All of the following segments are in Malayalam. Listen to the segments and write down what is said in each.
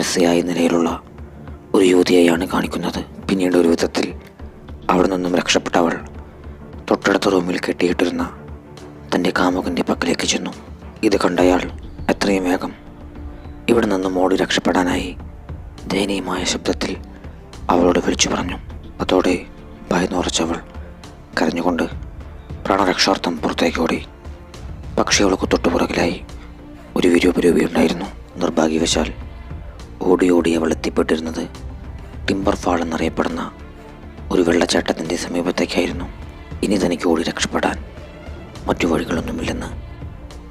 നിരസയായ നിലയിലുള്ള ഒരു യുവതിയെയാണ് കാണിക്കുന്നത്. പിന്നീട് ഒരു വിധത്തിൽ അവിടെ നിന്നും രക്ഷപ്പെട്ടവൾ തൊട്ടടുത്ത റൂമിൽ കെട്ടിയിട്ടിരുന്ന തൻ്റെ കാമുകൻ്റെ പക്കലേക്ക് ചെന്നു. ഇത് കണ്ടയാൾ എത്രയും വേഗം ഇവിടെ നിന്നും ഓടി രക്ഷപ്പെടാനായി ദയനീയമായ ശബ്ദത്തിൽ അവളോട് വിളിച്ചു പറഞ്ഞു. അതോടെ ഭയന്നുറച്ചവൾ കരഞ്ഞുകൊണ്ട് പ്രാണരക്ഷാർത്ഥം പുറത്തേക്ക് ഓടി. പക്ഷേ അവൾക്ക് തൊട്ടുപുറകിലായി ഒരു വിരൂപരൂപിയുണ്ടായിരുന്നു. നിർഭാഗ്യവശാൽ ഓടി ഓടി അവൾ എത്തിപ്പെട്ടിരുന്നത് ടിംബർ ഫാൾ എന്നറിയപ്പെടുന്ന ഒരു വെള്ളച്ചാട്ടത്തിൻ്റെ സമീപത്തേക്കായിരുന്നു. ഇനി തനിക്ക് ഓടി രക്ഷപ്പെടാൻ മറ്റു വഴികളൊന്നുമില്ലെന്ന്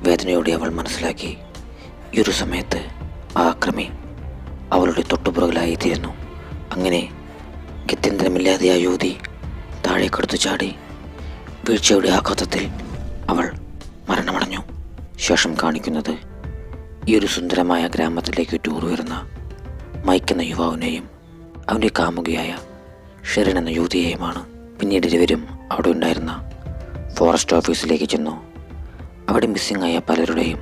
വേദനയോടെ അവൾ മനസ്സിലാക്കി. ഈ ഒരു സമയത്ത് ആ അക്രമി അവളുടെ തൊട്ടുപുറകിലായി തീരുന്നു. അങ്ങനെ ഗത്യന്തരമില്ലാതെ ആ യുവതി താഴേക്കെടുത്തു ചാടി. വീഴ്ചയുടെ ആഘാതത്തിൽ അവൾ മരണമടഞ്ഞു. ശേഷം കാണിക്കുന്നത് ഈ ഒരു സുന്ദരമായ ഗ്രാമത്തിലേക്ക് ടൂർ വരുന്ന മൈക്ക് എന്ന യുവാവിനെയും അവൻ്റെ കാമുകിയായ ഷെറിൻ എന്ന യുവതിയെയുമാണ്. പിന്നീട് ഇരുവരും അവിടെ ഉണ്ടായിരുന്ന ഫോറസ്റ്റ് ഓഫീസിലേക്ക് ചെന്നു. അവിടെ മിസ്സിംഗ് ആയ പലരുടെയും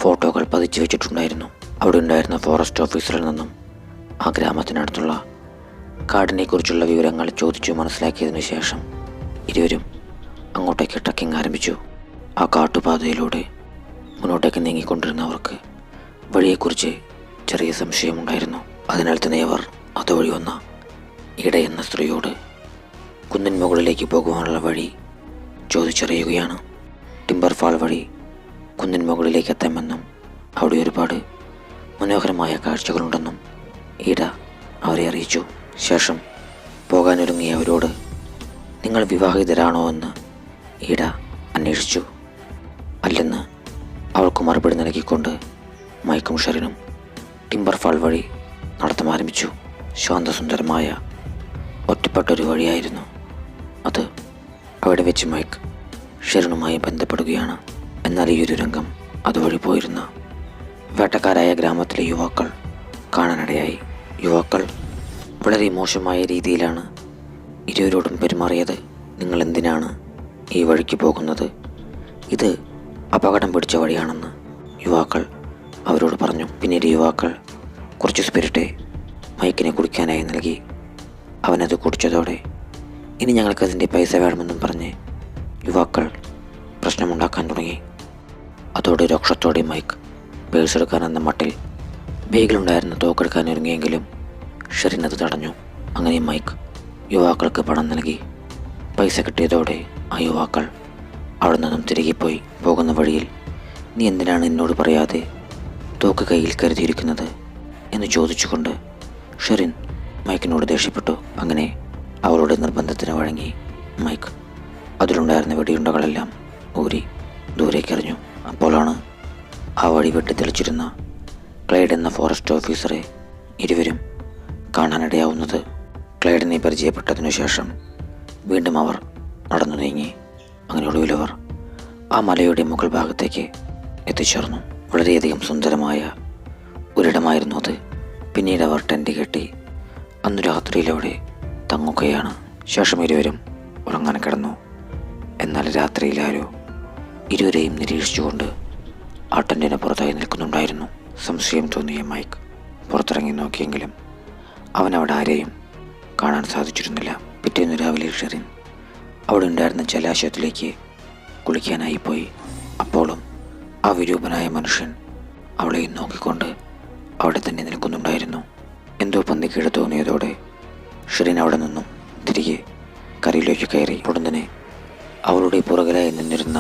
ഫോട്ടോകൾ പതിച്ചു വെച്ചിട്ടുണ്ടായിരുന്നു. അവിടെ ഉണ്ടായിരുന്ന ഫോറസ്റ്റ് ഓഫീസറിൽ നിന്നും ആ ഗ്രാമത്തിനടുത്തുള്ള കാടിനെക്കുറിച്ചുള്ള വിവരങ്ങൾ ചോദിച്ചു മനസ്സിലാക്കിയതിനു ശേഷം ഇരുവരും അങ്ങോട്ടേക്ക് ട്രക്കിംഗ് ആരംഭിച്ചു. ആ കാട്ടുപാതയിലൂടെ മുന്നോട്ടേക്ക് നീങ്ങിക്കൊണ്ടിരുന്നവർക്ക് വഴിയെക്കുറിച്ച് ചെറിയ സംശയമുണ്ടായിരുന്നു. അതിനാൽ തന്നെ അവർ അതുവഴി വന്ന ഇട എന്ന സ്ത്രീയോട് കുന്നിൻ മുകളിലേക്ക് പോകുവാനുള്ള വഴി ചോദിച്ചറിയുകയാണ്. ടിംബർ ഫാൾ വഴി കുന്നിൻ മുകളിലേക്ക് എത്താമെന്നും അവിടെ ഒരുപാട് മനോഹരമായ കാഴ്ചകളുണ്ടെന്നും ഈട അവരെ അറിയിച്ചു. ശേഷം പോകാനൊരുങ്ങിയ അവരോട് നിങ്ങൾ വിവാഹിതരാണോ എന്ന് ഈട അന്വേഷിച്ചു. അല്ലെന്ന് അവൾക്ക് മറുപടി നൽകിക്കൊണ്ട് മൈക്കും ഷെറിനും ടിംബർ ഫാൾ വഴി നടത്തം ആരംഭിച്ചു. ശാന്തസുന്ദരമായ ഒറ്റപ്പെട്ടൊരു വഴിയായിരുന്നു അത്. അവിടെ വെച്ച് മൈക്ക് ഷെറിനുമായി ബന്ധപ്പെടുകയാണ്. എന്നാൽ ഈ ഒരു രംഗം അതുവഴി പോയിരുന്ന വേട്ടക്കാരായ ഗ്രാമത്തിലെ യുവാക്കൾ കാണാനിടയായി. യുവാക്കൾ വളരെ മോശമായ രീതിയിലാണ് ഇരുവരോടും പെരുമാറിയത്. നിങ്ങൾ എന്തിനാണ് ഈ വഴിക്ക് പോകുന്നത്? ഇത് അപകടം പിടിച്ച വഴിയാണെന്ന് യുവാക്കൾ അവരോട് പറഞ്ഞു. പിന്നീട് യുവാക്കൾ കുറച്ച് സ്പിരിറ്റ് മൈക്കിനെ കുടിക്കാനായി നൽകി. അവനത് കുടിച്ചതോടെ ഇനി ഞങ്ങൾക്കതിൻ്റെ പൈസ വേണമെന്നും പറഞ്ഞ് യുവാക്കൾ പ്രശ്നമുണ്ടാക്കാൻ തുടങ്ങി. അതോടെ രോക്ഷത്തോടെ മൈക്ക് പേഴ്സ് എടുക്കാനെന്ന മട്ടിൽ ബേഗിലുണ്ടായിരുന്ന തോക്കെടുക്കാൻ ഒരുങ്ങിയെങ്കിലും ഷെറിൻ അത് തടഞ്ഞു. അങ്ങനെ മൈക്ക് യുവാക്കൾക്ക് പണം നൽകി. പൈസ കിട്ടിയതോടെ ആ യുവാക്കൾ അവിടെ നിന്നും തിരികെ പോയി. പോകുന്ന വഴിയിൽ നീ എന്തിനാണ് എന്നോട് പറയാതെ തോക്ക് കയ്യിൽ കരുതിയിരിക്കുന്നത് എന്ന് ചോദിച്ചുകൊണ്ട് ഷെറിൻ മൈക്കിനോട് ദേഷ്യപ്പെട്ടു. അങ്ങനെ അവളുടെ നിർബന്ധത്തിന് വഴങ്ങി മൈക്ക് അതിലുണ്ടായിരുന്ന വെടിയുണ്ടകളെല്ലാം ഊരി ദൂരേക്കെറിഞ്ഞു. അപ്പോഴാണ് ആ വഴി വെട്ടിത്തെളിച്ചിരുന്ന ക്ലൈഡ് എന്ന ഫോറസ്റ്റ് ഓഫീസറെ ഇരുവരും കാണാനിടയാവുന്നത്. ക്ലൈഡിനെ പരിചയപ്പെട്ടതിനു ശേഷം വീണ്ടും അവർ നടന്നു നീങ്ങി. അങ്ങനെ ഒടുവിലവർ ആ മലയുടെ മുകൾ ഭാഗത്തേക്ക് എത്തിച്ചേർന്നു. വളരെയധികം സുന്ദരമായ ഒരിടമായിരുന്നു അത്. പിന്നീട് അവർ ടെൻ്റ് കെട്ടി അന്നു രാത്രിയിലവിടെ തങ്ങുകയാണ്. ശേഷം ഇരുവരും ഉറങ്ങാൻ കിടന്നു. എന്നാൽ രാത്രിയിലാരോ ഇരുവരെയും നിരീക്ഷിച്ചുകൊണ്ട് ആ ടെൻറ്റിന് പുറത്തായി നിൽക്കുന്നുണ്ടായിരുന്നു. സംശയം തോന്നിയ മൈക്ക് പുറത്തിറങ്ങി നോക്കിയെങ്കിലും അവനവിടെ ആരെയും കാണാൻ സാധിച്ചിരുന്നില്ല. പിറ്റേന്ന് രാവിലെ ഷെറിൻ അവിടെ ഉണ്ടായിരുന്ന ജലാശയത്തിലേക്ക് കുളിക്കാനായി പോയി. അപ്പോഴും ആ വിരൂപനായ മനുഷ്യൻ അവളെയും നോക്കിക്കൊണ്ട് അവിടെ തന്നെ നിൽക്കുന്നുണ്ടായിരുന്നു. എന്തോ പന്തിക്കേട് തോന്നിയതോടെ ഷെറിൻ അവിടെ നിന്നും തിരികെ കരയിലേക്ക് കയറി. ഉടൻ തന്നെ അവളുടെ പുറകിലായി നിന്നിരുന്ന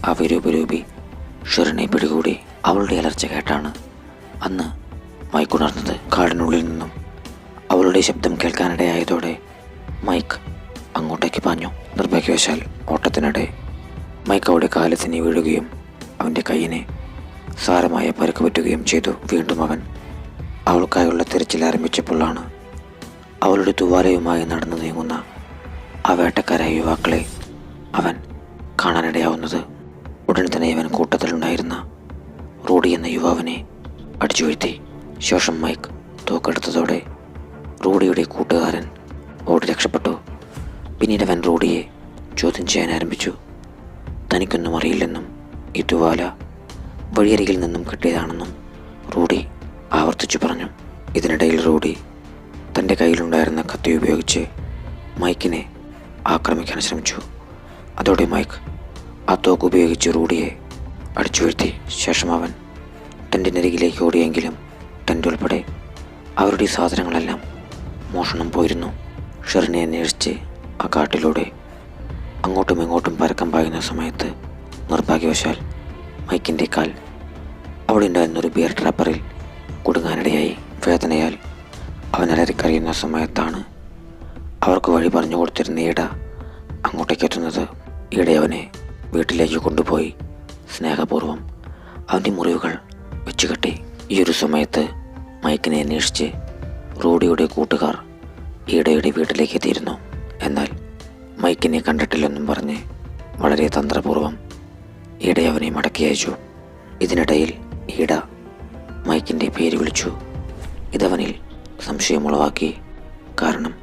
ആ വിരൂപരൂപി ഷെറിനെ പിടികൂടി. അവളുടെ അലർച്ച കേട്ടാണ് അന്ന് മൈക്ക് ഉണർന്നത്. കാടിനുള്ളിൽ നിന്നും അവളുടെ ശബ്ദം കേൾക്കാനിടയായതോടെ മൈക്ക് അങ്ങോട്ടേക്ക് പാഞ്ഞു. നിർഭാഗ്യവശാൽ ഓട്ടത്തിനിടെ മൈക്ക് അവിടെ കാലത്തിന് വീഴുകയും അവൻ്റെ കൈയിനെ സാരമായ പരുക്ക് പറ്റുകയും ചെയ്തു. വീണ്ടും അവൻ അവൾക്കായുള്ള തിരച്ചിൽ ആരംഭിച്ചപ്പോഴാണ് അവളുടെ തുവാലയുമായി നടന്നു നീങ്ങുന്ന ആ വേട്ടക്കാരായ യുവാക്കളെ അവൻ കാണാനിടയാവുന്നത്. ഉടൻ തന്നെ അവൻ കൂട്ടത്തിലുണ്ടായിരുന്ന റൂഡി എന്ന യുവാവിനെ അടിച്ചു വീഴ്ത്തി. ശേഷം മൈക്ക് തോക്കെടുത്തതോടെ റൂഡിയുടെ കൂട്ടുകാരൻ ഓടി രക്ഷപ്പെട്ടു. പിന്നീട് അവൻ റൂഡിയെ ചോദ്യം ചെയ്യാൻ ആരംഭിച്ചു. തനിക്കൊന്നും അറിയില്ലെന്നും ഈ തുവാല വഴിയരികിൽ നിന്നും കിട്ടിയതാണെന്നും റൂഡി ആവർത്തിച്ചു പറഞ്ഞു. റൂഡി തൻ്റെ കയ്യിലുണ്ടായിരുന്ന കത്തി ഉപയോഗിച്ച് മൈക്കിനെ ആക്രമിക്കാൻ ശ്രമിച്ചു. അതോടെ മൈക്ക് ആ തോക്ക് ഉപയോഗിച്ച് റൂഡിയെ അടിച്ചു വീഴ്ത്തി. ശേഷം അവൻ ടെൻറ്റിനരികിലേക്ക് ഓടിയെങ്കിലും ടെൻ്റ് ഉൾപ്പെടെ അവരുടെ സാധനങ്ങളെല്ലാം മോഷണം പോയിരുന്നു. ഷെറിനെ അന്വേഷിച്ച് ആ കാട്ടിലൂടെ അങ്ങോട്ടും ഇങ്ങോട്ടും പരക്കം പായുന്ന സമയത്ത് നിർഭാഗ്യവശാൽ മൈക്കിൻ്റെ കാൽ അവിടെ ഉണ്ടായിരുന്നൊരു ബിയർ ട്രാപ്പറിൽ കുടുങ്ങാനിടയായി. വേദനയാൽ അവൻ അലറിക്കറിയുന്ന സമയത്താണ് അവർക്ക് വഴി പറഞ്ഞു കൊടുത്തിരുന്ന ഈട അങ്ങോട്ടേക്ക് എത്തുന്നത്. ഈട അവനെ വീട്ടിലേക്ക് കൊണ്ടുപോയി സ്നേഹപൂർവ്വം അവൻ്റെ മുറിവുകൾ വെച്ചുകെട്ടി. ഈ ഒരു സമയത്ത് മൈക്കിനെ അന്വേഷിച്ച് റൂഡിയുടെ കൂട്ടുകാർ ഈടയുടെ വീട്ടിലേക്ക് എത്തിയിരുന്നു. എന്നാൽ മൈക്കിനെ കണ്ടിട്ടില്ലെന്നും പറഞ്ഞ് വളരെ തന്ത്രപൂർവ്വം ഈട അവനെ മടക്കി അയച്ചു. ഇതിനിടയിൽ ഈട മൈക്കിൻ്റെ പേര് വിളിച്ചു. ഇതവനിൽ സംശയമുളവാക്കി. കാരണം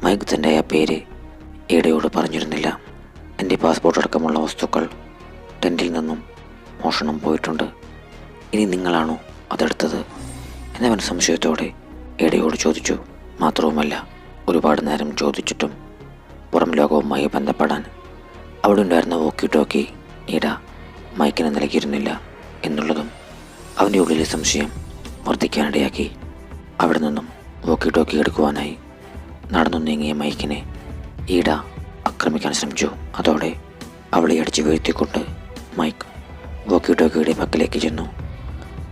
മൈക്ക് തൻ്റെ ആ പേര് ഈടയോട് പറഞ്ഞിരുന്നില്ല. എൻ്റെ പാസ്പോർട്ട് അടക്കമുള്ള വസ്തുക്കൾ ടെൻറ്റിൽ നിന്നും മോഷണം പോയിട്ടുണ്ട്. ഇനി നിങ്ങളാണോ അതെടുത്തത് എന്നവൻ സംശയത്തോടെ ഈടയോട് ചോദിച്ചു. മാത്രവുമല്ല, ഒരുപാട് നേരം ചോദിച്ചിട്ടും പുറം ലോകവുമായി ബന്ധപ്പെടാൻ അവിടെ ഉണ്ടായിരുന്ന വോക്കി ടോക്കി ഈട മൈക്കിന് നൽകിയിരുന്നില്ല എന്നുള്ളതും അവൻ്റെ ഉള്ളിലെ സംശയം വർദ്ധിക്കാനിടയാക്കി. അവിടെ നിന്നും വോക്കി ടോക്കി എടുക്കുവാനായി നടന്നു നീങ്ങിയ മൈക്കിനെ ഈട ആക്രമിക്കാൻ ശ്രമിച്ചു. അതോടെ അവളെ അടിച്ചു വീഴ്ത്തിക്കൊണ്ട് മൈക്ക് വോക്കി ടോക്കിയുടെ പക്കലേക്ക് ചെന്നു.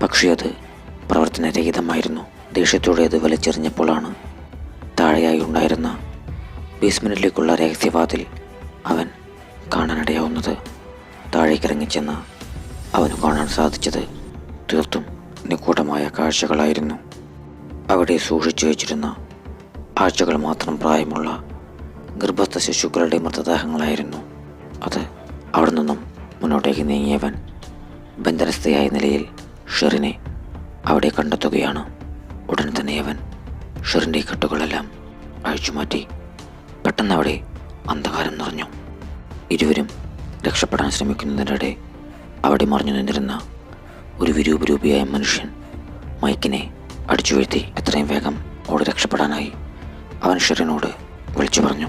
പക്ഷേ അത് പ്രവർത്തനരഹിതമായിരുന്നു. ദേഷ്യത്തോടെ അത് വലിച്ചെറിഞ്ഞപ്പോഴാണ് താഴെയായി ഉണ്ടായിരുന്ന ബേസ്മെൻറ്റിലേക്കുള്ള രഹസ്യവാതിൽ അവൻ കാണാനിടയാവുന്നത്. താഴേക്കിറങ്ങിച്ചെന്ന് അവന് കാണാൻ സാധിച്ചത് തീർത്തും നിഗൂഢമായ കാഴ്ചകളായിരുന്നു. അവിടെ സൂക്ഷിച്ചു വച്ചിരുന്ന ആഴ്ചകൾ മാത്രം പ്രായമുള്ള ഗർഭസ്ഥ ശിശുക്കളുടെ മൃതദേഹങ്ങളായിരുന്നു അത്. അവിടെ നിന്നും മുന്നോട്ടേക്ക് നീങ്ങിയവൻ ബന്ധനസ്ഥയായ നിലയിൽ ഷെറിനെ അവിടെ കണ്ടെത്തുകയാണ്. ഉടൻ തന്നെ അവൻ ഷെറിൻ്റെ കെട്ടുകളെല്ലാം അഴിച്ചുമാറ്റി. പെട്ടെന്ന് അവിടെ അന്ധകാരം നിറഞ്ഞു. ഇരുവരും രക്ഷപ്പെടാൻ ശ്രമിക്കുന്നതിനിടെ അവിടെ മറിഞ്ഞു നിന്നിരുന്ന ഒരു വിരൂപരൂപിയായ മനുഷ്യൻ മൈക്കിനെ അടിച്ചു വീഴ്ത്തി. എത്രയും വേഗം ഓടി രക്ഷപ്പെടാനായി അവൻ ഷെറിനോട് വിളിച്ചു പറഞ്ഞു.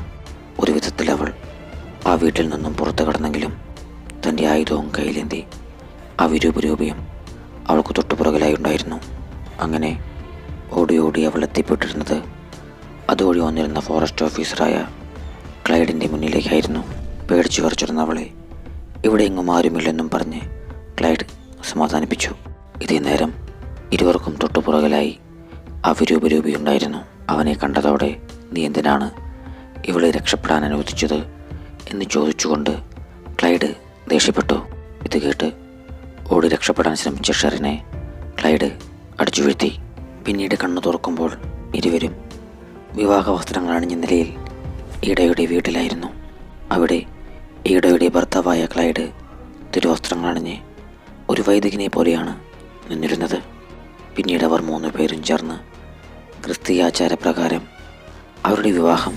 ഒരു വിധത്തിൽ അവൾ ആ വീട്ടിൽ നിന്നും പുറത്തു കടന്നെങ്കിലും തൻ്റെ ആയുധവും കയ്യിലേന്തി ആ വിരൂപരൂപിയും അവൾക്ക് തൊട്ടുപുറകിലായി ഉണ്ടായിരുന്നു. അങ്ങനെ ഓടി ഓടി അവൾ എത്തിപ്പെട്ടിരുന്നത് അതുവഴി വന്നിരുന്ന ഫോറസ്റ്റ് ഓഫീസറായ ക്ലൈഡിൻ്റെ മുന്നിലേക്കായിരുന്നു. പേടിച്ചു വരച്ചിരുന്ന അവളെ ഇവിടെ എങ്ങും ആരുമില്ലെന്നും പറഞ്ഞ് ക്ലൈഡ് സമാധാനിപ്പിച്ചു. ഇതേ നേരം ഇരുവർക്കും തൊട്ടുപുറകിലായി ആ വിരൂപരൂപിയുണ്ടായിരുന്നു. അവനെ കണ്ടതോടെ നീ എന്തിനാണ് ഇവളെ രക്ഷപ്പെടാൻ അനുവദിച്ചത് എന്ന് ചോദിച്ചുകൊണ്ട് ക്ലൈഡ് ദേഷ്യപ്പെട്ടു. ഇത് കേട്ട് ഓടി രക്ഷപ്പെടാൻ ശ്രമിച്ച ഷെറിനെ ക്ലൈഡ് അടിച്ചു വീഴ്ത്തി. പിന്നീട് കണ്ണു തുറക്കുമ്പോൾ ഇരുവരും വിവാഹ വസ്ത്രങ്ങൾ അണിഞ്ഞ നിലയിൽ ഈടയുടെ വീട്ടിലായിരുന്നു. അവിടെ ഈടയുടെ ഭർത്താവായ ക്ലൈഡ് തിരുവസ്ത്രങ്ങൾ അണിഞ്ഞ് ഒരു വൈദികനെ പോലെയാണ് നിന്നിരുന്നത്. പിന്നീട് അവർ 3 പേരും ചേർന്ന് ക്രിസ്തീയ ആചാരപ്രകാരം അവരുടെ വിവാഹം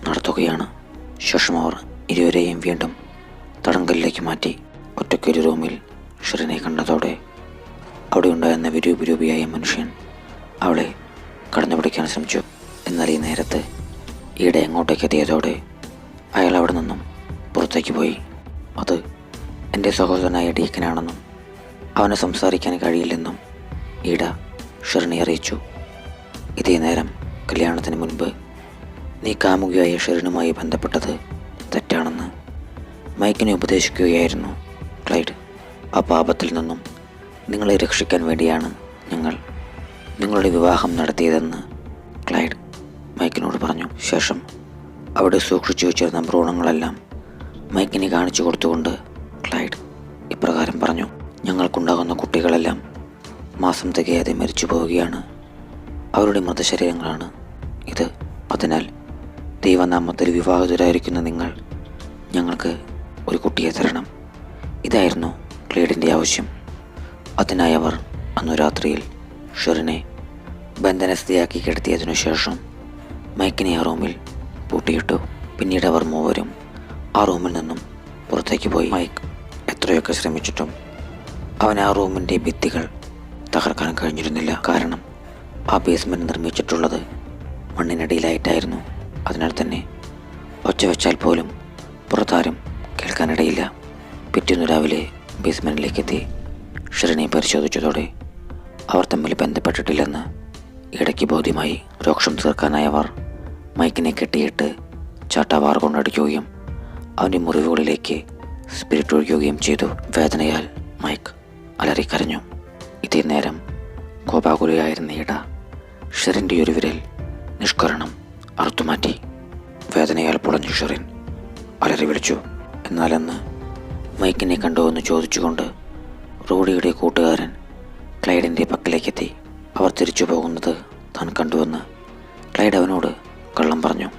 നടത്തുകയാണ്. ശേഷം അവർ ഇരുവരെയും വീണ്ടും തടങ്കലിലേക്ക് മാറ്റി. ഒറ്റയ്ക്കൊരു റൂമിൽ ഷെറിനെ കണ്ടതോടെ അവിടെ ഉണ്ടായിരുന്ന വിരൂപരൂപിയായ മനുഷ്യൻ അവളെ കടന്നുപിടിക്കാൻ ശ്രമിച്ചു. എന്നാൽ ഈ നേരത്ത് ഈട എങ്ങോട്ടേക്ക് എത്തിയതോടെ അയാൾ അവിടെ നിന്നും പുറത്തേക്ക് പോയി. അത് എൻ്റെ സഹോദരനായ ഡീക്കനാണെന്നും അവനെ സംസാരിക്കാൻ കഴിയില്ലെന്നും ഈട ഷെറിനെ അറിയിച്ചു. ഇതേ നേരം കല്യാണത്തിന് മുൻപ് നീ കാമുകിയായ ഷെറിനുമായി ബന്ധപ്പെട്ടത് തെറ്റാണെന്ന് മൈക്കിനെ ഉപദേശിക്കുകയായിരുന്നു ക്ലൈഡ്. ആ പാപത്തിൽ നിന്നും നിങ്ങളെ രക്ഷിക്കാൻ വേണ്ടിയാണ് ഞങ്ങൾ നിങ്ങളുടെ വിവാഹം നടത്തിയതെന്ന് ക്ലൈഡ് മൈക്കിനോട് പറഞ്ഞു. ശേഷം അവിടെ സൂക്ഷിച്ചു വെച്ചിരുന്ന ഭ്രൂണങ്ങളെല്ലാം മൈക്കിനെ കാണിച്ചു കൊടുത്തുകൊണ്ട് ക്ലൈഡ് ഇപ്രകാരം പറഞ്ഞു. ഞങ്ങൾക്കുണ്ടാകുന്ന കുട്ടികളെല്ലാം മാസം തികയാതെ മരിച്ചു പോവുകയാണ്. അവരുടെ മൃതശരീരങ്ങളാണ് ഇത്. അതിനാൽ ദൈവനാമത്തിൽ വിവാഹിതരായിരിക്കുന്ന നിങ്ങൾ ഞങ്ങൾക്ക് ഒരു കുട്ടിയെ തരണം. ഇതായിരുന്നു ക്ലൈഡിൻ്റെ ആവശ്യം. അതിനായി അവർ അന്നു രാത്രിയിൽ ഷെറിനെ ബന്ധനസ്ഥയാക്കി കിടത്തിയതിനു ശേഷം മൈക്കിനെ ആ റൂമിൽ പൂട്ടിയിട്ടു. പിന്നീട് അവർ 3 ആ റൂമിൽ നിന്നും പുറത്തേക്ക് പോയി. മൈക്ക് എത്രയൊക്കെ ശ്രമിച്ചിട്ടും അവൻ ആ റൂമിൻ്റെ ഭിത്തികൾ തകർക്കാൻ കഴിഞ്ഞിരുന്നില്ല. കാരണം ആ ബേസ്മെൻറ്റ് നിർമ്മിച്ചിട്ടുള്ളത് മണ്ണിനടിയിലായിട്ടായിരുന്നു. അതിനാൽ തന്നെ ഒച്ച വെച്ചാൽ പോലും പുറത്താരും കേൾക്കാനിടയില്ല. പിറ്റേന്ന് രാവിലെ ബേസ്മെൻറ്റിലേക്കെത്തി ഷെറിനെ പരിശോധിച്ചതോടെ അവർ തമ്മിൽ ബന്ധപ്പെട്ടിട്ടില്ലെന്ന് ഇടയ്ക്ക് ബോധ്യമായി. രോക്ഷം തീർക്കാനായവർ മൈക്കിനെ കെട്ടിയിട്ട് ചാട്ടാവാർ കൊണ്ടടിക്കുകയും അവൻ്റെ മുറിവുകളിലേക്ക് സ്പിരിറ്റ് ഒഴിക്കുകയും ചെയ്തു. വേദനയാൽ മൈക്ക് അലറിക്കരഞ്ഞു. ഇതേ നേരം കോപാകുലയായിരുന്ന ഇട ഷെറിൻ്റെ ഒരു വിരൽ നിഷ്കരണം അറുത്തുമാറ്റി. വേദനയാൽ പൊളഞ്ഞു ഷെറിൻ അലറി വിളിച്ചു. എന്നാലെന്ന് മൈക്കിനെ കണ്ടുവെന്ന് ചോദിച്ചുകൊണ്ട് റോഡിയുടെ കൂട്ടുകാരൻ ക്ലൈഡിൻ്റെ പക്കലേക്കെത്തി. അവർ തിരിച്ചു പോകുന്നത് താൻ കണ്ടുവെന്ന് ക്ലൈഡ് അവനോട് കള്ളം പറഞ്ഞു.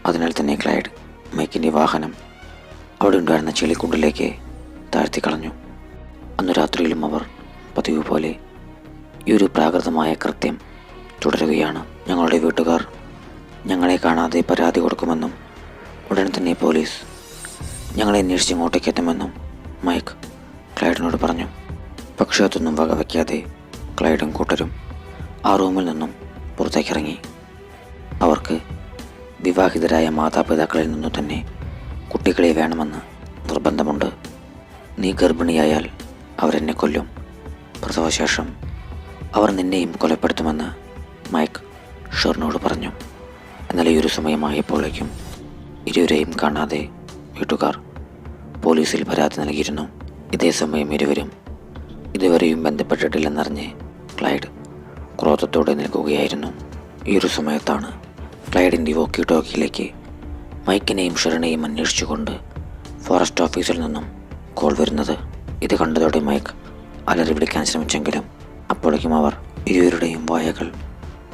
അതിനാൽ തന്നെ ക്ലൈഡ് മൈക്കിൻ്റെ വാഹനം അവിടെ ഉണ്ടായിരുന്ന ചെളിക്കുണ്ടിലേക്ക് താഴ്ത്തിക്കളഞ്ഞു. അന്നു രാത്രിയിലും അവർ പതിവ് പോലെ ഈ ഒരു പ്രാകൃതമായ കൃത്യം തുടരുകയാണ്. ഞങ്ങളുടെ വീട്ടുകാർ ഞങ്ങളെ കാണാതെ പരാതി കൊടുക്കുമെന്നും ഉടൻ തന്നെ പോലീസ് ഞങ്ങളെ അന്വേഷിച്ച് ഇങ്ങോട്ടേക്ക് എത്തുമെന്നും മൈക്ക് ക്ലൈഡിനോട് പറഞ്ഞു. പക്ഷേ അതൊന്നും വകവയ്ക്കാതെ ക്ലൈഡും കൂട്ടരും ആ റൂമിൽ നിന്നും പുറത്തേക്കിറങ്ങി. അവർക്ക് വിവാഹിതരായ മാതാപിതാക്കളിൽ നിന്നു തന്നെ കുട്ടികളെ വേണമെന്ന് നിർബന്ധമുണ്ട്. നീ ഗർഭിണിയായാൽ അവരെന്നെ കൊല്ലും. പ്രസവശേഷം അവർ നിന്നെയും കൊലപ്പെടുത്തുമെന്ന് മൈക്ക് ഷെറിനോട് പറഞ്ഞു. എന്നാൽ ഈ ഒരു സമയമായപ്പോഴേക്കും ഇരുവരെയും കാണാതെ വീട്ടുകാർ പോലീസിൽ പരാതി നൽകിയിരുന്നു. ഇതേ സമയം ഇരുവരും ഇതുവരെയും ബന്ധപ്പെട്ടിട്ടില്ലെന്നറിഞ്ഞ് ക്ലൈഡ് ക്രോധത്തോടെ നിൽക്കുകയായിരുന്നു. ഈ ഒരു സമയത്താണ് ക്ലൈഡിൻ്റെ വോക്കി ടോക്കിയിലേക്ക് മൈക്കിനെയും ഷെറിനെയും അന്വേഷിച്ചുകൊണ്ട് ഫോറസ്റ്റ് ഓഫീസിൽ നിന്നും കോൾ വരുന്നത്. ഇത് കണ്ടതോടെ മൈക്ക് അലറി വിളിക്കാൻ ശ്രമിച്ചെങ്കിലും അപ്പോഴേക്കും അവർ ഇരുവരുടെയും വായകൾ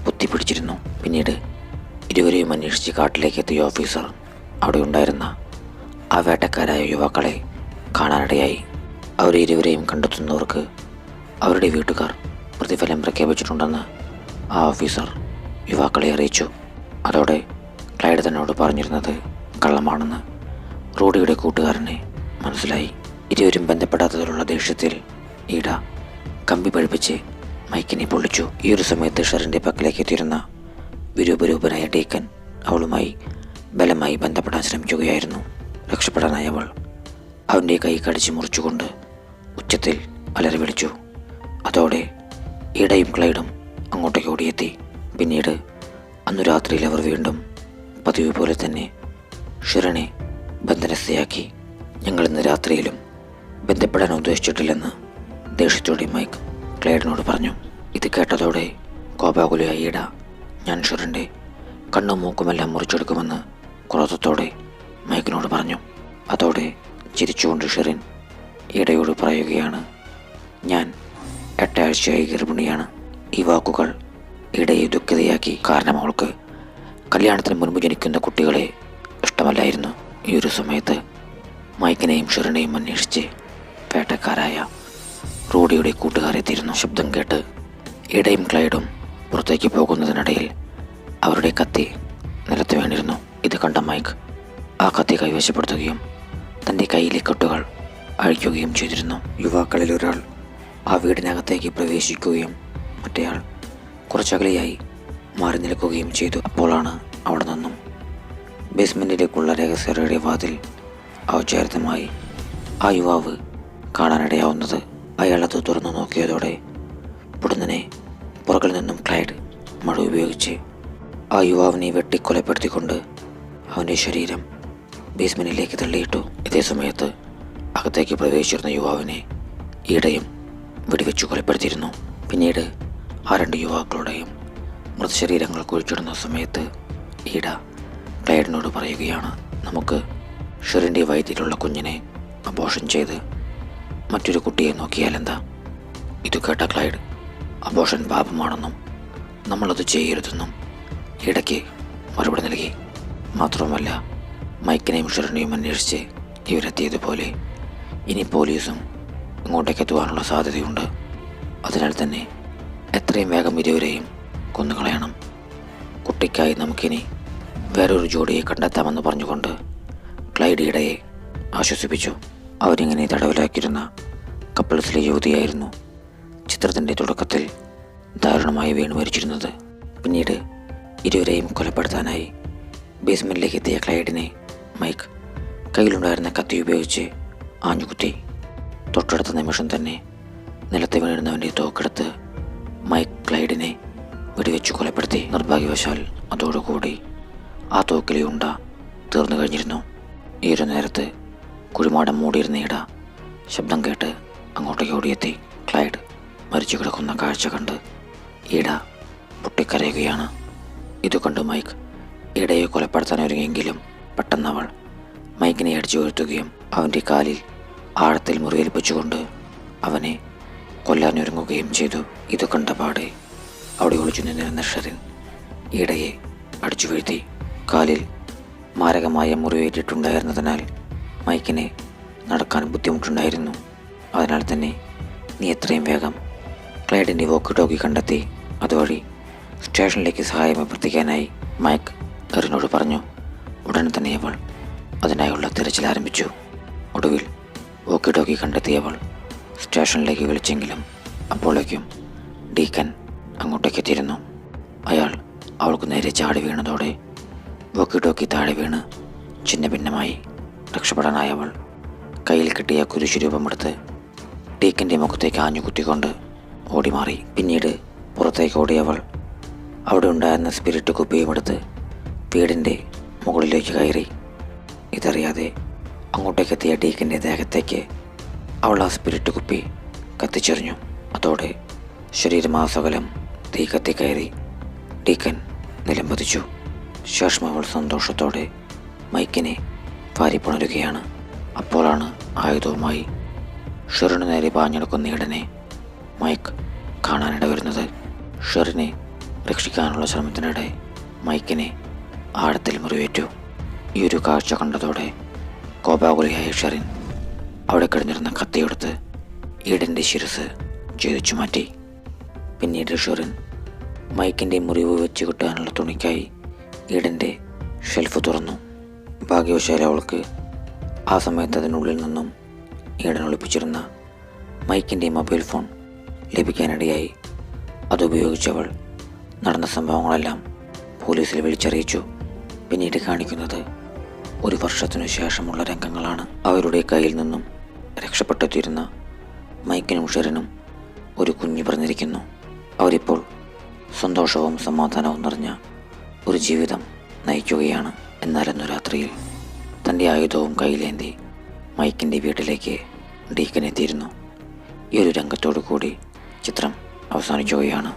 പൊത്തിപ്പിടിച്ചിരുന്നു. പിന്നീട് ഇരുവരെയും അന്വേഷിച്ച് കാട്ടിലേക്ക് എത്തിയ ഓഫീസർ അവിടെ ഉണ്ടായിരുന്ന ആ വേട്ടക്കാരായ യുവാക്കളെ കാണാനിടയായി. അവരെ ഇരുവരെയും കണ്ടെത്തുന്നവർക്ക് അവരുടെ വീട്ടുകാർ പ്രതിഫലം പ്രഖ്യാപിച്ചിട്ടുണ്ടെന്ന് ആ ഓഫീസർ യുവാക്കളെ അറിയിച്ചു. അതോടെ ക്ലൈഡ് തന്നോട് പറഞ്ഞിരുന്നത് കള്ളമാണെന്ന് റോഡിയുടെ കൂട്ടുകാരനെ മനസ്സിലായി. ഇരുവരും ബന്ധപ്പെടാത്തതിലുള്ള ദേഷ്യത്തിൽ ഈട കമ്പി പഴിപ്പിച്ച് മൈക്കിനെ പൊള്ളിച്ചു. ഈ ഒരു സമയത്ത് ഷെറിൻ്റെ പക്കലേക്ക് എത്തിയിരുന്ന വിരൂപരൂപനായ ഡീക്കൻ അവളുമായി ബലമായി ബന്ധപ്പെടാൻ ശ്രമിക്കുകയായിരുന്നു. രക്ഷപ്പെടാനായി അവൾ അവൻ്റെ കൈ കടിച്ചു മുറിച്ചുകൊണ്ട് ഉച്ചത്തിൽ അലറി വിളിച്ചു. അതോടെ ഈടയും ക്ലൈഡും അങ്ങോട്ടേക്ക് ഓടിയെത്തി. പിന്നീട് അന്നു രാത്രിയിൽ അവർ വീണ്ടും പതിവ് പോലെ തന്നെ ഷെറിനെ ബന്ധനസ്ഥയാക്കി. ഞങ്ങൾ ഇന്ന് രാത്രിയിലും ബന്ധപ്പെടാൻ ഉദ്ദേശിച്ചിട്ടില്ലെന്ന് ദേഷ്യത്തോടെ മൈക്ക് ക്ലൈഡിനോട് പറഞ്ഞു. ഇത് കേട്ടതോടെ കോപാകുലയായ ഈട ഞാൻ ഷെറിൻ്റെ കണ്ണും മൂക്കുമെല്ലാം മുറിച്ചെടുക്കുമെന്ന് ക്രോധത്തോടെ മൈക്കിനോട് പറഞ്ഞു. അതോടെ ചിരിച്ചുകൊണ്ട് ഷെറിൻ ഈടയോട് പറയുകയാണ്, ഞാൻ 8 ആഴ്ചയായി ഗർഭിണിയാണ്. ഈ വാക്കുകൾ ഈടയെ ദുഃഖിതയാക്കി. കാരണം അവൾക്ക് കല്യാണത്തിന് മുൻപ് ജനിക്കുന്ന കുട്ടികളെ ഇഷ്ടമല്ലായിരുന്നു. ഈ ഒരു സമയത്ത് മൈക്കിനെയും ഷെറിനെയും അന്വേഷിച്ച് വേട്ടക്കാരായ റോഡിയുടെ കൂട്ടുകാരെത്തിയിരുന്നു. ശബ്ദം കേട്ട് ഈടയും ക്ലൈഡും പുറത്തേക്ക് പോകുന്നതിനിടയിൽ അവരുടെ കത്തി നിലത്ത് വീണിരുന്നു. ഇത് കണ്ട മൈക്ക് ആ കത്തി കൈവശപ്പെടുത്തുകയും തൻ്റെ കയ്യിലെ കെട്ടുകൾ അഴിക്കുകയും ചെയ്തിരുന്നു. യുവാക്കളിൽ ഒരാൾ ആ വീടിനകത്തേക്ക് പ്രവേശിക്കുകയും മറ്റേയാൾ കുറച്ചകലെയായി മാറി നിൽക്കുകയും ചെയ്തു. അപ്പോഴാണ് അവിടെ നിന്നും ബേസ്മെൻറ്റിലേക്കുള്ള രഹസ്യയുടെ വാതിൽ ഔചാരിതമായി ആ യുവാവ് കാണാനിടയാവുന്നത്. അയാൾ അത് തുറന്നു നോക്കിയതോടെ പൊടുന്നനെ പുറകിൽ നിന്നും ക്ലൈഡ് മഴ ഉപയോഗിച്ച് ആ യുവാവിനെ വെട്ടിക്കൊലപ്പെടുത്തിക്കൊണ്ട് അവൻ്റെ ശരീരം ബേസ്മെൻറ്റിലേക്ക് തള്ളിയിട്ടു. ഇതേ സമയത്ത് അകത്തേക്ക് പ്രവേശിച്ചിരുന്ന യുവാവിനെ ഈടയും വെടിവെച്ചു കൊലപ്പെടുത്തിയിരുന്നു. പിന്നീട് ആ 2 യുവാക്കളുടെയും മൃതശരീരങ്ങൾ കുഴിച്ചിടുന്ന സമയത്ത് ഈട ക്ലൈഡിനോട് പറയുകയാണ്, നമുക്ക് ഷെറിൻ്റെ വയറ്റിലുള്ള കുഞ്ഞിനെ അബോർഷൻ ചെയ്ത് മറ്റൊരു കുട്ടിയെ നോക്കിയാലെന്താ? ഇത് കേട്ട ക്ലൈഡ് അബോർഷൻ പാപമാണെന്നും നമ്മളത് ചെയ്യരുതെന്നും ഈടയ്ക്ക് മറുപടി നൽകി. മാത്രവുമല്ല മൈക്കിനെയും ഷെറിനെയും അന്വേഷിച്ച് ഇവരെത്തിയതുപോലെ ഇനി പോലീസും ഇങ്ങോട്ടേക്ക് എത്തുവാനുള്ള സാധ്യതയുണ്ട്. അതിനാൽ തന്നെ എത്രയും വേഗം ഇരുവരെയും കൊന്നുകളയണം. കുട്ടിക്കായി നമുക്കിനി വേറൊരു ജോഡിയെ കണ്ടെത്താമെന്ന് പറഞ്ഞുകൊണ്ട് ക്ലൈഡ് ഈടയെ ആശ്വസിപ്പിച്ചു. അവരിങ്ങനെ തടവിലാക്കിയിരുന്ന കപ്പിൾസിലെ യുവതിയായിരുന്നു ചിത്രത്തിൻ്റെ തുടക്കത്തിൽ ദാരുണമായി വീണ് മരിച്ചിരുന്നത്. പിന്നീട് ഇരുവരെയും കൊലപ്പെടുത്താനായി ബേസ്മെൻറ്റിലേക്ക് എത്തിയ ക്ലൈഡിനെ മൈക്ക് കയ്യിലുണ്ടായിരുന്ന കത്തി ഉപയോഗിച്ച് ആഞ്ഞുകുത്തി. തൊട്ടടുത്ത നിമിഷം തന്നെ നിലത്ത് വീണിരുന്നവൻ്റെ തോക്കെടുത്ത് മൈക്ക് ക്ലൈഡിനെ വെടിവെച്ച് കൊലപ്പെടുത്തി. നിർഭാഗ്യവശാൽ അതോടുകൂടി ആ തോക്കിലെ ഉണ്ട തീർന്നു കഴിഞ്ഞിരുന്നു. ഈ ഒരു നേരത്ത് കുഴിമാടം മൂടിയിരുന്ന ഇട ശബ്ദം കേട്ട് അങ്ങോട്ടേക്ക് ഓടിയെത്തി. ക്ലൈഡ് മരിച്ചു കിടക്കുന്ന കാഴ്ച കണ്ട് ഈട പൊട്ടിക്കരയുകയാണ്. ഇതുകൊണ്ട് മൈക്ക് ഈടയെ കൊലപ്പെടുത്താൻ ഒരുങ്ങിയെങ്കിലും പെട്ടെന്ന് അവൾ മൈക്കിനെ അടിച്ചു വീഴ്ത്തുകയും അവൻ്റെ കാലിൽ ആഴത്തിൽ മുറിവേൽപ്പിച്ചുകൊണ്ട് അവനെ കൊല്ലാനൊരുങ്ങുകയും ചെയ്തു. ഇത് കണ്ട പാടെ അവിടെ ഒളിച്ചു നിന്നിരുന്ന ഷെറിൻ ഈടയെ അടിച്ചു വീഴ്ത്തി. കാലിൽ മാരകമായ മുറിവേറ്റിട്ടുണ്ടായിരുന്നതിനാൽ മൈക്കിനെ നടക്കാൻ ബുദ്ധിമുട്ടുണ്ടായിരുന്നു. അതിനാൽ തന്നെ നീ എത്രയും വേഗം ക്ലൈഡിൻ്റെ വോക്കി ടോക്കി കണ്ടെത്തി അതുവഴി സ്റ്റേഷനിലേക്ക് സഹായം അഭ്യർത്ഥിക്കാനായി മൈക്ക് എറിനോട് പറഞ്ഞു. ഉടൻ തന്നെ അവൾ അതിനായുള്ള തിരച്ചിൽ ആരംഭിച്ചു. ഒടുവിൽ വോക്കി ടോക്കി കണ്ടെത്തിയവൾ സ്റ്റേഷനിലേക്ക് വിളിച്ചെങ്കിലും അപ്പോഴേക്കും ഡീക്കൻ അങ്ങോട്ടേക്ക് എത്തിയിരുന്നു. അയാൾ അവൾക്ക് നേരെ ചാടി വീണതോടെ വോക്കി ടോക്കി താഴെ വീണ് ചിന്ന ഭിന്നമായി. രക്ഷപ്പെടാനായവൾ കയ്യിൽ കിട്ടിയ കുരിശു രൂപമെടുത്ത് ഡീക്കൻ്റെ മുഖത്തേക്ക് ആഞ്ഞു കുത്തിക്കൊണ്ട് ഓടിമാറി. പിന്നീട് പുറത്തേക്ക് ഓടിയവൾ അവിടെ ഉണ്ടായിരുന്ന സ്പിരിറ്റ് കുപ്പിയും എടുത്ത് വീടിൻ്റെ മുകളിലേക്ക് കയറി. ഇതറിയാതെ അങ്ങോട്ടേക്കെത്തിയ ഡീക്കൻ്റെ ദേഹത്തേക്ക് അവൾ ആ സ്പിരിറ്റ് കുപ്പി കത്തിച്ചെറിഞ്ഞു. അതോടെ ശരീരമാസകലം തീ കത്തിക്കയറി ഡീക്കൻ നിലംപതിച്ചു. ശേഷം അവൾ സന്തോഷത്തോടെ മൈക്കിനെ വാരിപ്പുണരുകയാണ്. അപ്പോഴാണ് ആയുധവുമായി ഷെറിന് നേരെ പാഞ്ഞെടുക്കുന്ന ഈടനെ മൈക്ക് കാണാനിട വരുന്നത്. ഷെറിനെ രക്ഷിക്കാനുള്ള ശ്രമത്തിനിടെ മൈക്കിനെ ആഴത്തിൽ മുറിവേറ്റു. ഈ ഒരു കാഴ്ച കണ്ടതോടെ കോപാകുലയായ ഷെറിൻ അവിടെ കിടന്നിരുന്ന കത്തിയെടുത്ത് ഈടൻ്റെ ശിരസ് ഛേദിച്ചു മാറ്റി. പിന്നീട് ഷെറിൻ മൈക്കിൻ്റെ മുറിവ് വെച്ച് കിട്ടാനുള്ള തുണിക്കായി ഈടൻ്റെ ഷെൽഫ് തുറന്നു. ഭാഗ്യവശാൽ അവൾക്ക് ആ സമയത്ത് അതിനുള്ളിൽ നിന്നും ഈടൻ ഒളിപ്പിച്ചിരുന്ന മൈക്കിൻ്റെ മൊബൈൽ ഫോൺ ലഭിക്കാനിടയായി. അതുപയോഗിച്ചവൾ നടന്ന സംഭവങ്ങളെല്ലാം പോലീസിൽ വിളിച്ചറിയിച്ചു. പിന്നീട് കാണിക്കുന്നത് 1 വർഷത്തിനു ശേഷമുള്ള രംഗങ്ങളാണ്. അവരുടെ കയ്യിൽ നിന്നും രക്ഷപ്പെട്ടെത്തിയിരുന്ന മൈക്കിനും ഷെറിനും ഒരു കുഞ്ഞ് പറഞ്ഞിരിക്കുന്നു. അവരിപ്പോൾ സന്തോഷവും സമാധാനവും നിറഞ്ഞ ഒരു ജീവിതം നയിക്കുകയാണ്. എന്നാൽ ഇന്നു രാത്രിയിൽ തൻ്റെ ആയുധവും കയ്യിലേന്തി മൈക്കിൻ്റെ വീട്ടിലേക്ക് ഡീക്കൻ എത്തിയിരുന്നു. ഈ ഒരു രംഗത്തോടു കൂടി ചിത്രം അവസാനിക്കുകയാണ്.